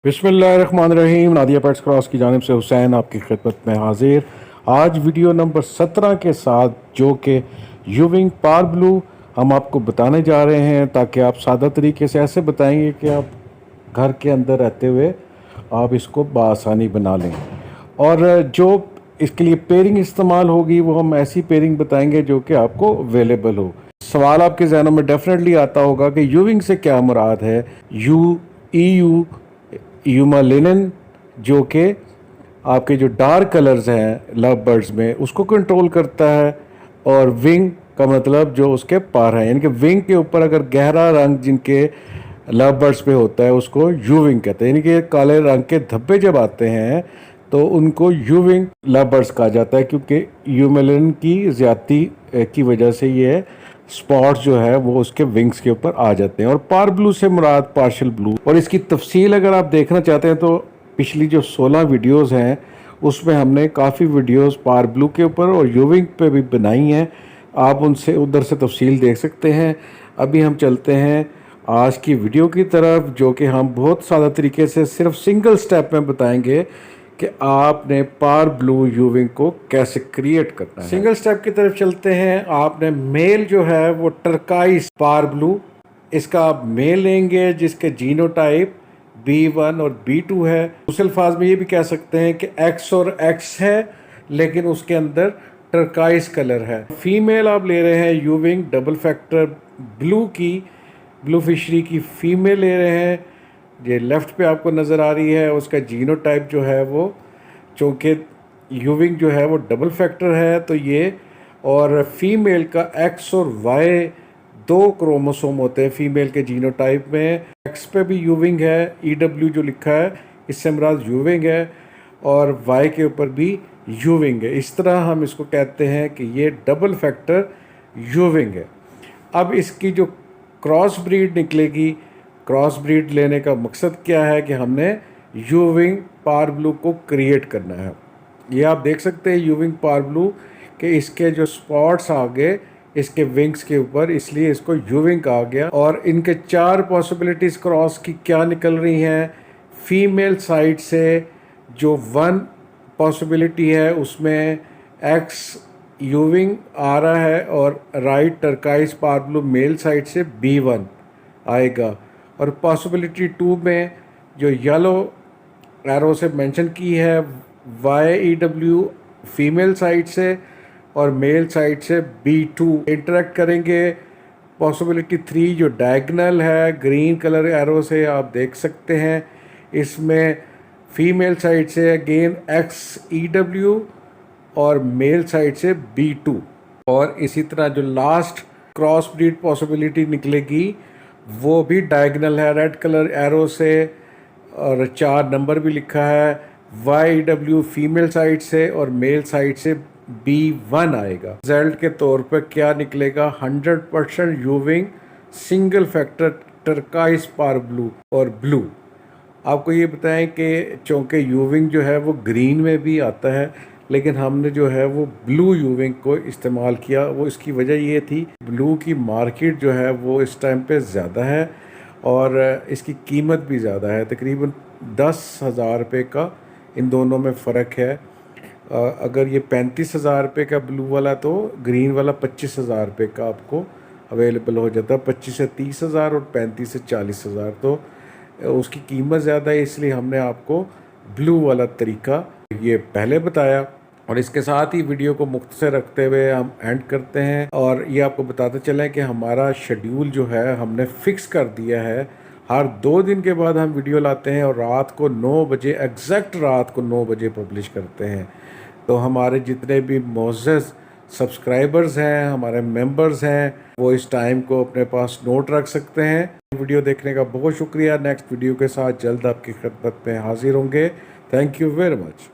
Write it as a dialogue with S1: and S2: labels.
S1: बिस्मिल्लाहिर्रहमानिर्रहीम। Nadia pets cross की जानिब से हुसैन आपकी खिदमत में हाजिर। आज वीडियो नंबर 17 के साथ जो कि यूविंग पार ब्लू हम आपको बताने जा रहे हैं, ताकि आप सादा तरीके से ऐसे बताएंगे कि आप घर के अंदर रहते हुए आप इसको बआसानी बना लें। और जो इसके लिए पेयरिंग इस्तेमाल होगी वो हम ऐसी पेयरिंग बताएंगे जो कि आपको अवेलेबल हो। सवाल आपके जहनों में डेफिनेटली आता होगा कि यूविंग से क्या मुराद है। यू यूमा लिनन जो कि आपके जो डार्क कलर्स हैं लव बर्ड्स में उसको कंट्रोल करता है, और विंग का मतलब जो उसके पार हैं, यानी कि विंग के ऊपर अगर गहरा रंग जिनके लव बर्ड्स पे होता है उसको यू विंग कहते हैं। यानी कि काले रंग के धब्बे जब आते हैं तो उनको यू विंग लव बर्ड्स कहा जाता है, क्योंकि यूमेलिन की ज़्यादती की वजह से ये स्पॉट्स जो है वो उसके विंग्स के ऊपर आ जाते हैं। और पार ब्लू से मुराद पार्शियल ब्लू, और इसकी तफसील अगर आप देखना चाहते हैं तो पिछली जो 16 वीडियोस हैं उसमें हमने काफ़ी वीडियोस पार ब्लू के ऊपर और यूविंग पे भी बनाई हैं, आप उनसे उधर से तफसील देख सकते हैं। अभी हम चलते हैं आज की वीडियो की तरफ, जो कि हम बहुत सादा तरीके से सिर्फ सिंगल स्टेप में बताएंगे कि आपने पार ब्लू यूविंग को कैसे क्रिएट करना है। सिंगल स्टेप की तरफ चलते हैं। आपने मेल जो है वो टर्काइस पार ब्लू, इसका आप मेल लेंगे जिसके जीनोटाइप B1 और B2 है। दूसरे अल्फाज में ये भी कह सकते हैं कि X और X है लेकिन उसके अंदर टर्काइस कलर है। फीमेल आप ले रहे हैं यूविंग डबल फैक्टर ब्लू की, ब्लू फिशरी की फीमेल ले रहे हैं। ये लेफ़्ट पे आपको नज़र आ रही है, उसका जीनोटाइप जो है वो, चूँकि यूविंग जो है वो डबल फैक्टर है तो ये, और फीमेल का X और Y दो क्रोमोसोम होते हैं फीमेल के जीनोटाइप में। X पे भी यूविंग है, EW जो लिखा है इससे मुराद यूविंग है, और Y के ऊपर भी यूविंग है। इस तरह हम इसको कहते हैं कि ये डबल फैक्टर यूविंग है। अब इसकी जो क्रॉस ब्रीड निकलेगी, क्रॉस ब्रीड लेने का मकसद क्या है कि हमने यूविंग पार ब्लू को क्रिएट करना है। ये आप देख सकते हैं यूविंग पार ब्लू कि इसके जो स्पॉट्स आ गए इसके विंग्स के ऊपर, इसलिए इसको यूविंग कहा गया। और इनके 4 पॉसिबिलिटीज़ क्रॉस की क्या निकल रही हैं। फीमेल साइड से जो 1 पॉसिबिलिटी है उसमें X यूविंग आ रहा है, और राइट टर्काइस पार ब्लू मेल साइड से B1 आएगा। और पॉसिबिलिटी 2 में जो येलो एरो से मेंशन की है YEW फीमेल साइड से और मेल साइड से B2 इंटरेक्ट करेंगे। पॉसिबिलिटी 3 जो डायगनल है ग्रीन कलर एरो से आप देख सकते हैं, इसमें फीमेल साइड से अगेन XEW और मेल साइड से B2। और इसी तरह जो लास्ट क्रॉस ब्रीड पॉसिबिलिटी निकलेगी वो भी डायगनल है रेड कलर एरो से, और 4 नंबर भी लिखा है। YEW फीमेल साइड से और मेल साइड से B1 आएगा। रिजल्ट के तौर पर क्या निकलेगा, 100% यूविंग सिंगल फैक्टर टर्काइस पार ब्लू और ब्लू। आपको ये बताएं कि चूँकि यूविंग जो है वो ग्रीन में भी आता है, लेकिन हमने जो है वो ब्लू यूविंग को इस्तेमाल किया। वो इसकी वजह ये थी, ब्लू की मार्केट जो है वो इस टाइम पे ज़्यादा है और इसकी कीमत भी ज़्यादा है, तकरीबन 10,000 रुपये का इन दोनों में फ़र्क है। अगर ये 35,000 रुपये का ब्लू वाला तो ग्रीन वाला 25,000 रुपये का आपको अवेलेबल हो जाता है। 25 से 30,000 और 35 से 40,000, तो उसकी कीमत ज़्यादा है, इसलिए हमने आपको ब्लू वाला तरीका ये पहले बताया। और इसके साथ ही वीडियो को मुख्तसर रखते हुए हम एंड करते हैं, और ये आपको बताते चलें कि हमारा शेड्यूल जो है हमने फ़िक्स कर दिया है। हर 2 दिन के बाद हम वीडियो लाते हैं और रात को 9 बजे, एग्जैक्ट रात को 9 बजे पब्लिश करते हैं। तो हमारे जितने भी मोअज़्ज़ज़ सब्सक्राइबर्स हैं, हमारे मेंबर्स हैं, वो इस टाइम को अपने पास नोट रख सकते हैं। वीडियो देखने का बहुत शुक्रिया। नेक्स्ट वीडियो के साथ जल्द आपकी खिदमत में हाजिर होंगे। Thank you very much.